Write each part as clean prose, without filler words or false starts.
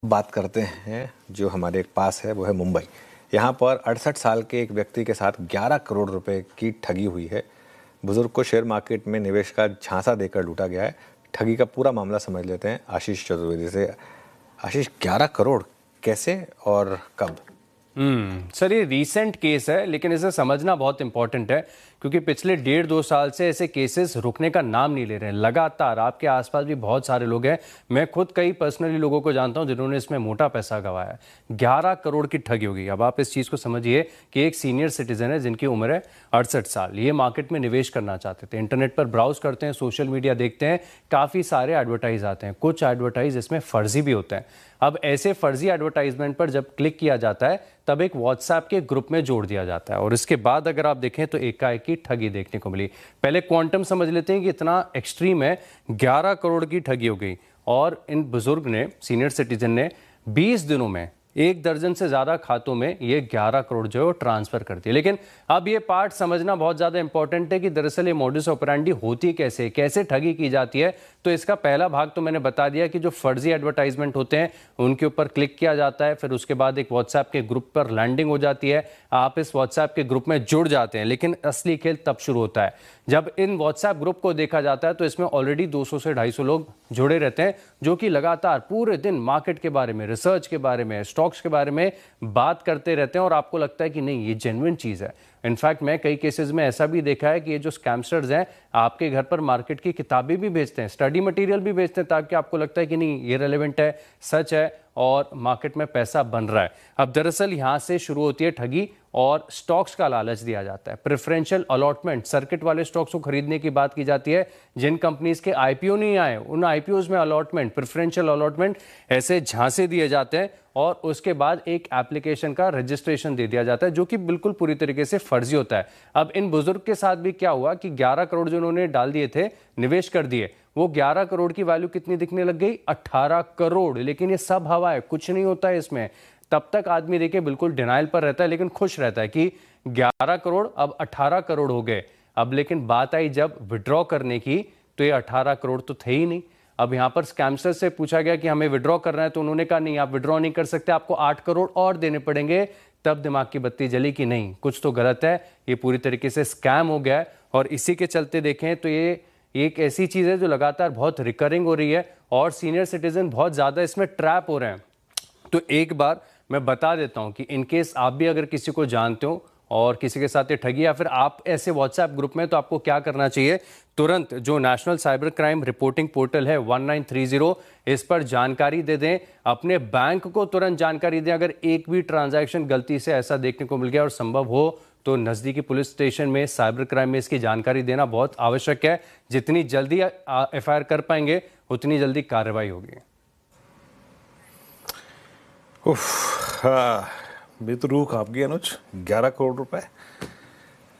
बात करते हैं जो हमारे पास है वो है मुंबई। यहाँ पर 68 साल के एक व्यक्ति के साथ 11 करोड़ रुपए की ठगी हुई है। बुजुर्ग को शेयर मार्केट में निवेश का झांसा देकर लूटा गया है। ठगी का पूरा मामला समझ लेते हैं आशीष चतुर्वेदी से। आशीष, 11 करोड़ कैसे और कब? सर ये रीसेंट केस है, लेकिन इसे समझना बहुत इंपॉर्टेंट है क्योंकि पिछले 1.5-2 साल से ऐसे केसेस रुकने का नाम नहीं ले रहे हैं। लगातार आपके आसपास भी बहुत सारे लोग हैं, मैं खुद कई पर्सनली लोगों को जानता हूं जिन्होंने इसमें मोटा पैसा गंवाया है। 11 करोड़ की ठगी होगी। अब आप इस चीज़ को समझिए कि एक सीनियर सिटीजन है जिनकी उम्र है 68 साल, ये मार्केट में निवेश करना चाहते थे। इंटरनेट पर ब्राउज करते हैं, सोशल मीडिया देखते हैं, काफ़ी सारे एडवर्टाइज आते हैं, कुछ एडवर्टाइज इसमें फर्जी भी होते हैं। अब ऐसे फर्जी एडवर्टाइजमेंट पर जब क्लिक किया जाता है तब एक व्हाट्सएप के ग्रुप में जोड़ दिया जाता है और इसके बाद अगर आप देखें तो एकाएक की ठगी देखने को मिली। पहले क्वांटम समझ लेते हैं कि इतना एक्सट्रीम है। 11 करोड़ की ठगी हो गई और इन बुजुर्ग ने, सीनियर सिटीजन ने 20 दिनों में 1 दर्जन से ज़्यादा खातों में ये 11 करोड़ जो है वो ट्रांसफ़र कर दिए। लेकिन अब ये पार्ट समझना बहुत ज़्यादा इंपॉर्टेंट है कि दरअसल ये मॉडस ऑपरेंडी होती कैसे, कैसे ठगी की जाती है। तो इसका पहला भाग तो मैंने बता दिया कि जो फर्जी एडवर्टाइजमेंट होते हैं उनके ऊपर क्लिक किया जाता है, फिर उसके बाद एक व्हाट्सएप के ग्रुप पर लैंडिंग हो जाती है, आप इस व्हाट्सएप के ग्रुप में जुड़ जाते हैं। लेकिन असली खेल तब शुरू होता है जब इन व्हाट्सएप ग्रुप को देखा जाता है तो इसमें ऑलरेडी 200 से 250 लोग जुड़े रहते हैं जो कि लगातार पूरे दिन मार्केट के बारे में, रिसर्च के बारे में, स्टॉक्स के बारे में बात करते रहते हैं और आपको लगता है कि नहीं ये जेन्युइन चीज़ है। इनफैक्ट मैं कई केसेस में ऐसा भी देखा है कि ये जो स्कैमस्टर्स हैं आपके घर पर मार्केट की किताबें भी बेचते हैं, स्टडी मटेरियल भी बेचते हैं, ताकि आपको लगता है कि नहीं ये रेलेवेंट है, सच है और मार्केट में पैसा बन रहा है। अब दरअसल यहाँ से शुरू होती है ठगी और स्टॉक्स का लालच दिया जाता है। प्रेफरेंशियल अलॉटमेंट, सर्किट वाले स्टॉक्स को खरीदने की बात की जाती है। जिन कंपनीज के आईपीओ नहीं आए उन आईपीओज में अलॉटमेंट, प्रेफरेंशियल अलॉटमेंट ऐसे झांसे दिए जाते हैं और उसके बाद एक एप्लीकेशन का रजिस्ट्रेशन दे दिया जाता है जो कि बिल्कुल पूरी तरीके से फर्जी होता है। अब इन बुजुर्ग के साथ भी क्या हुआ कि 11 करोड़ जो उन्होंने डाल दिए थे, निवेश कर दिए, वो 11 करोड़ की वैल्यू कितनी दिखने लग गई? 18 करोड़। लेकिन ये सब हवा है, कुछ नहीं होता है इसमें। तब तक आदमी देखिए बिल्कुल डिनाइल पर रहता है लेकिन खुश रहता है कि 11 करोड़ अब 18 करोड़ हो गए। अब लेकिन बात आई जब विड्रॉ करने की तो ये 18 करोड़ तो थे ही नहीं। अब यहाँ पर स्कैमस्टर से पूछा गया कि हमें विड्रॉ करना है तो उन्होंने कहा नहीं, आप विड्रॉ नहीं कर सकते, आपको 8 करोड़ और देने पड़ेंगे। तब दिमाग की बत्ती जली कि नहीं कुछ तो गलत है, ये पूरी तरीके से स्कैम हो गया है। और इसी के चलते देखें तो ये एक ऐसी चीज़ है जो लगातार बहुत रिकरिंग हो रही है और सीनियर सिटीजन बहुत ज़्यादा इसमें ट्रैप हो रहे हैं। तो एक बार मैं बता देता हूं कि इनकेस आप भी अगर किसी को जानते हो और किसी के साथ ये ठगी या फिर आप ऐसे व्हाट्सएप ग्रुप में, तो आपको क्या करना चाहिए? तुरंत जो national cyber crime reporting portal है 1930, इस पर जानकारी दे दें। अपने बैंक को तुरंत जानकारी दें अगर एक भी ट्रांजैक्शन गलती से ऐसा देखने को मिल गया और संभव हो तो नज़दीकी पुलिस स्टेशन में, साइबर क्राइम में इसकी जानकारी देना बहुत आवश्यक है। जितनी जल्दी एफआईआर कर पाएंगे उतनी जल्दी कार्रवाई होगी। मेरी तो रूह कांप गई अनुज। 11 करोड़ रुपए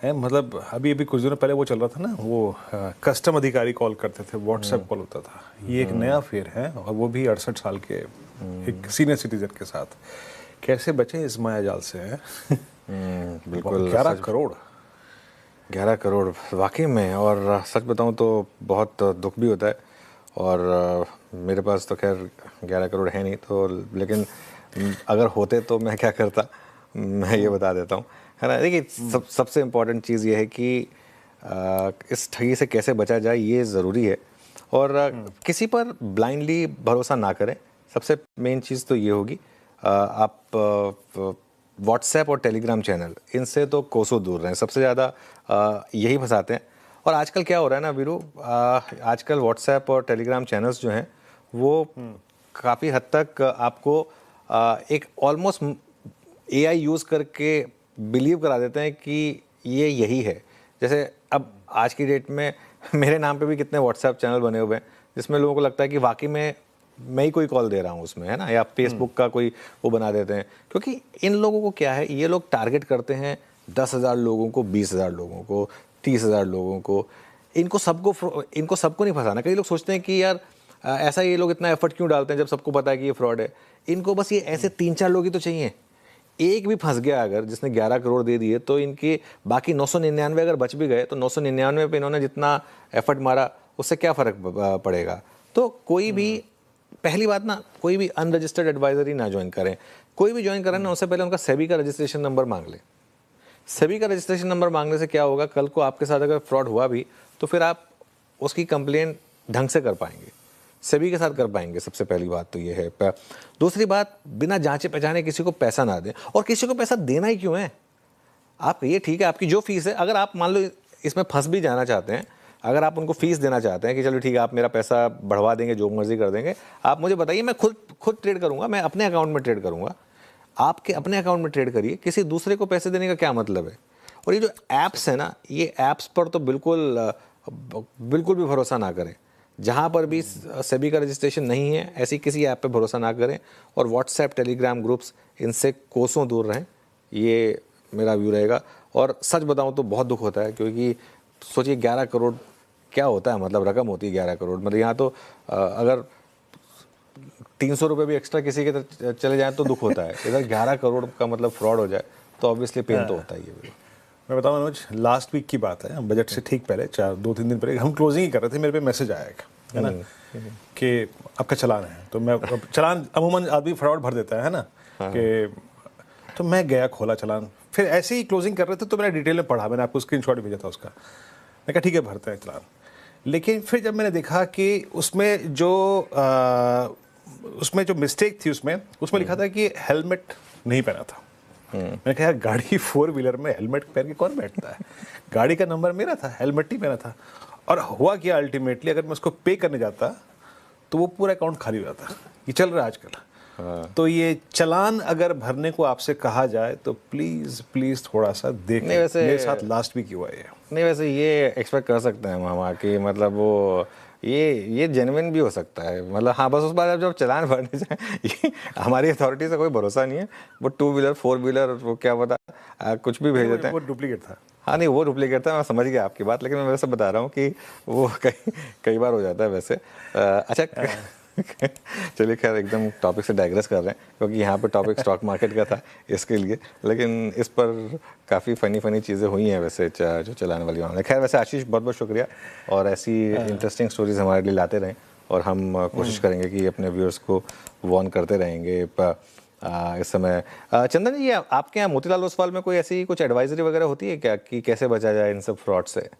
है, मतलब अभी अभी कुछ दिनों पहले वो चल रहा था ना, वो कस्टम अधिकारी कॉल करते थे, व्हाट्सएप कॉल होता था। ये एक नया फेर है और वो भी 68 साल के एक सीनियर सिटीजन के साथ। कैसे बचे इस माया जाल से हैं? बिल्कुल। 11 करोड़ 11 करोड़ वाकई में। और सच बताऊं तो बहुत दुख भी होता है। और मेरे पास तो खैर 11 करोड़ है नहीं, तो लेकिन अगर होते तो मैं क्या करता, मैं ये बता देता हूँ, है ना। देखिए सबसे इम्पोर्टेंट चीज़ ये है कि इस ठगी से कैसे बचा जाए ये ज़रूरी है। और किसी पर ब्लाइंडली भरोसा ना करें। सबसे मेन चीज़ तो ये होगी, आप व्हाट्सएप और टेलीग्राम चैनल, इनसे तो कोसों दूर रहें। सबसे ज़्यादा यही फंसाते हैं। और आजकल क्या हो रहा है ना वीरू, आजकल व्हाट्सएप और टेलीग्राम चैनल्स जो हैं वो काफ़ी हद तक आपको एक ऑलमोस्ट एआई यूज़ करके बिलीव करा देते हैं कि ये यही है। जैसे अब आज की डेट में मेरे नाम पे भी कितने व्हाट्सएप चैनल बने हुए हैं जिसमें लोगों को लगता है कि वाकई में मैं ही कोई कॉल दे रहा हूँ उसमें, है ना। या फेसबुक का कोई वो बना देते हैं, क्योंकि इन लोगों को क्या है, ये लोग टारगेट करते हैं 10,000 लोगों को, 20,000 लोगों को, 30,000 लोगों को। इनको सबको नहीं फंसाना। कई लोग सोचते हैं कि यार ऐसा ये लोग इतना एफर्ट क्यों डालते हैं जब सबको पता है कि ये फ्रॉड है। इनको बस ये ऐसे 3-4 लोग ही तो चाहिए। एक भी फंस गया अगर, जिसने 11 करोड़ दे दिए, तो इनके बाकी 999 अगर बच भी गए तो 999 पे इन्होंने जितना एफर्ट मारा उससे क्या फ़र्क पड़ेगा। तो कोई भी पहली बात ना, कोई भी अनरजिस्टर्ड एडवाइजर ही ना ज्वाइन करें। कोई भी ज्वाइन करें ना, उससे पहले उनका सेबी का रजिस्ट्रेशन नंबर मांग ले। सेबी का रजिस्ट्रेशन नंबर मांगने से क्या होगा, कल को आपके साथ अगर फ्रॉड हुआ भी तो फिर आप उसकी कंप्लेन ढंग से कर पाएंगे, सेबी के साथ कर पाएंगे। सबसे पहली बात तो ये है। दूसरी बात, बिना जांचे पहचाने किसी को पैसा ना दें। और किसी को पैसा देना ही क्यों है? आप ये ठीक है, आपकी जो फीस है, अगर आप मान लो इसमें फंस भी जाना चाहते हैं, अगर आप उनको फीस देना चाहते हैं कि चलो ठीक है, आप मेरा पैसा बढ़वा देंगे, जो मर्जी कर देंगे, आप मुझे बताइए, मैं खुद ट्रेड करूंगा, मैं अपने अकाउंट में ट्रेड करूंगा। आपके अपने अकाउंट में ट्रेड करिए, किसी दूसरे को पैसे देने का क्या मतलब है? और ये जो ऐप्स है ना, ये ऐप्स पर तो बिल्कुल भी भरोसा ना करें। जहाँ पर भी सेबी का रजिस्ट्रेशन नहीं है, ऐसी किसी ऐप पे भरोसा ना करें। और व्हाट्सएप, टेलीग्राम ग्रुप्स, इनसे कोसों दूर रहें, ये मेरा व्यू रहेगा। और सच बताऊं तो बहुत दुख होता है, क्योंकि सोचिए 11 करोड़ क्या होता है, मतलब रकम होती है 11 करोड़। मतलब यहाँ तो अगर 300 रुपये भी एक्स्ट्रा किसी के चले जाएं तो दुख होता है, इधर 11 करोड़ का मतलब फ्रॉड हो जाए तो ऑब्वियसली पेन तो होता ही है। मैं बताऊँ अनुज, लास्ट वीक की बात है, बजट से ठीक पहले 2-3 दिन पहले हम क्लोजिंग ही कर रहे थे, मेरे पे मैसेज आया एक, है ना, कि आपका चालान है। तो मैं चालान अमूमन आदमी फ्रॉड भर देता है ना, कि तो मैं गया, खोला चालान, फिर ऐसे ही क्लोजिंग कर रहे थे तो मैंने डिटेल में पढ़ा, मैंने आपको स्क्रीनशॉट भेजा था उसका। मैं कहा ठीक है, भरते हैं चालान। लेकिन फिर जब मैंने देखा कि उसमें जो मिस्टेक थी, उसमें लिखा था कि हेलमेट नहीं पहना था। मैंने कहा यार, गाड़ी 4 व्हीलर में हेलमेट पहन के कौन बैठता है? गाड़ी का नंबर मेरा था, हेलमेट नहीं पहना था। और हुआ क्या, अल्टीमेटली अगर मैं उसको पे करने जाता तो वो पूरा अकाउंट खाली हो जाता। ये चल रहा है आजकल। तो ये चालान अगर भरने को आपसे कहा जाए तो प्लीज थोड़ा सा देखें। मेरे साथ लास्ट वीक हुआ है। नहीं, वैसे ये एक्सपेक्ट कर सकते हैं मामा कि मतलब वो ये जेन्युइन भी हो सकता है। मतलब हाँ, बस उस बार जब चालान भरने जाए, हमारी अथॉरिटी से कोई भरोसा नहीं है। वो 2 व्हीलर 4 व्हीलर वो क्या पता कुछ भी भेज देते हैं। वो डुप्लीकेट था। हाँ नहीं, वो डुप्लीकेट था, मैं समझ गया आपकी बात। लेकिन मैं वैसे बता रहा हूँ कि वो कई बार हो जाता है वैसे। अच्छा, चलिए खैर, एकदम टॉपिक से डाइग्रेस कर रहे हैं, क्योंकि यहाँ पे टॉपिक स्टॉक मार्केट का था इसके लिए। लेकिन इस पर काफ़ी फ़नी चीज़ें हुई हैं वैसे, जो चलाने वाली मामले। खैर वैसे आशीष, बहुत बहुत शुक्रिया, और ऐसी इंटरेस्टिंग स्टोरीज हमारे लिए लाते रहें, और हम कोशिश करेंगे कि अपने व्यूअर्स को वॉर्न करते रहेंगे। इस समय चंदन जी, आपके यहाँ मोतीलाल ओसवाल में कोई ऐसी कुछ एडवाइजरी वगैरह होती है क्या, कि कैसे बचा जाए इन सब फ्रॉड से?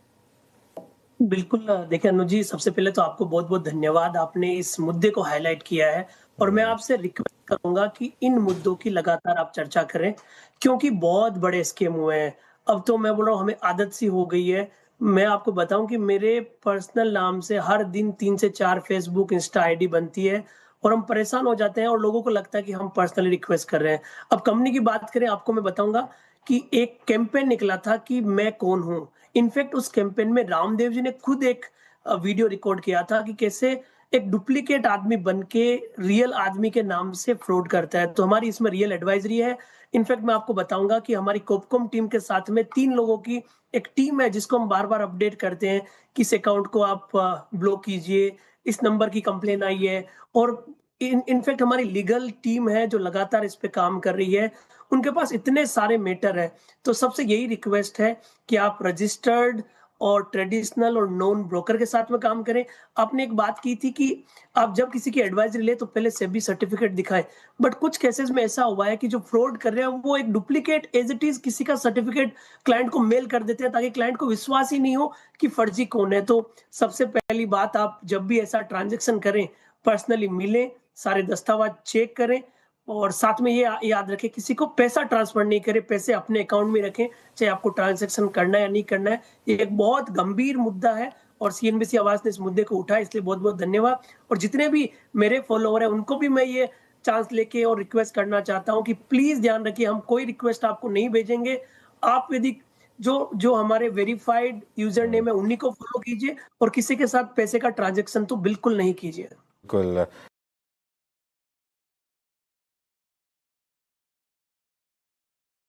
बिल्कुल। देखिए अनुज जी, सबसे पहले तो आपको बहुत बहुत धन्यवाद, आपने इस मुद्दे को हाईलाइट किया है। और मैं आपसे रिक्वेस्ट करूंगा कि इन मुद्दों की लगातार आप चर्चा करें, क्योंकि बहुत बड़े स्कैम हुए हैं। अब तो मैं बोल रहा हूँ, हमें आदत सी हो गई है। मैं आपको बताऊं कि मेरे पर्सनल नाम से हर दिन 3 से 4 फेसबुक, इंस्टा आईडी बनती है, और हम परेशान हो जाते हैं, और लोगों को लगता है कि हम पर्सनली रिक्वेस्ट कर रहे हैं। अब कंपनी की बात करें, आपको मैं बताऊंगा कि एक कैंपेन निकला था कि मैं कौन हूं। इनफैक्ट उस कैंपेन में रामदेव जी ने खुद एक वीडियो रिकॉर्ड किया था कि कैसे एक डुप्लीकेट आदमी बनके रियल आदमी के नाम से फ्रॉड करता है। तो हमारी इसमें रियल एडवाइजरी है। इनफैक्ट मैं आपको बताऊंगा कि हमारी कोपकॉम टीम के साथ में 3 लोगों की एक टीम है, जिसको हम बार-बार अपडेट करते हैं कि इस अकाउंट को आप ब्लॉक कीजिए, इस नंबर की कंप्लेन आई है। और इनफैक्ट हमारी लीगल टीम है जो लगातार इस पे काम कर रही है। उनके पास इतने सारे मैटर है। तो सबसे यही रिक्वेस्ट है कि आप रजिस्टर्ड और ट्रेडिशनल और नॉन ब्रोकर के साथ में काम करें। आपने एक बात की थी कि आप जब किसी की एडवाइजरी ले तो पहले सेबी सर्टिफिकेट दिखाएं, बट कुछ केसेस में ऐसा हुआ है कि जो फ्रॉड कर रहे हैं वो एक डुप्लीकेट एज इट इज किसी का सर्टिफिकेट क्लाइंट को मेल कर देते हैं, ताकि क्लाइंट को विश्वास ही नहीं हो कि फर्जी कौन है। तो सबसे पहली बात, आप जब भी ऐसा ट्रांजेक्शन करें, पर्सनली मिलें, सारे दस्तावेज चेक करें, और साथ में ये याद रखें, किसी को पैसा ट्रांसफर नहीं करें, पैसे अपने अकाउंट में रखें, चाहे आपको ट्रांजैक्शन करना है या नहीं करना है। ये एक बहुत गंभीर मुद्दा है, और सीएनबीसी आवाज ने इस मुद्दे को उठाया, इसलिए बहुत बहुत धन्यवाद। और जितने भी मेरे फॉलोअर हैं, उनको भी मैं ये चांस लेके और रिक्वेस्ट करना चाहता हूँ कि प्लीज ध्यान रखिए, हम कोई रिक्वेस्ट आपको नहीं भेजेंगे। आप यदि जो हमारे वेरीफाइड यूजर नेम है, उन्हीं को फॉलो कीजिए, और किसी के साथ पैसे का ट्रांजेक्शन तो बिल्कुल नहीं कीजिए। बिल्कुल।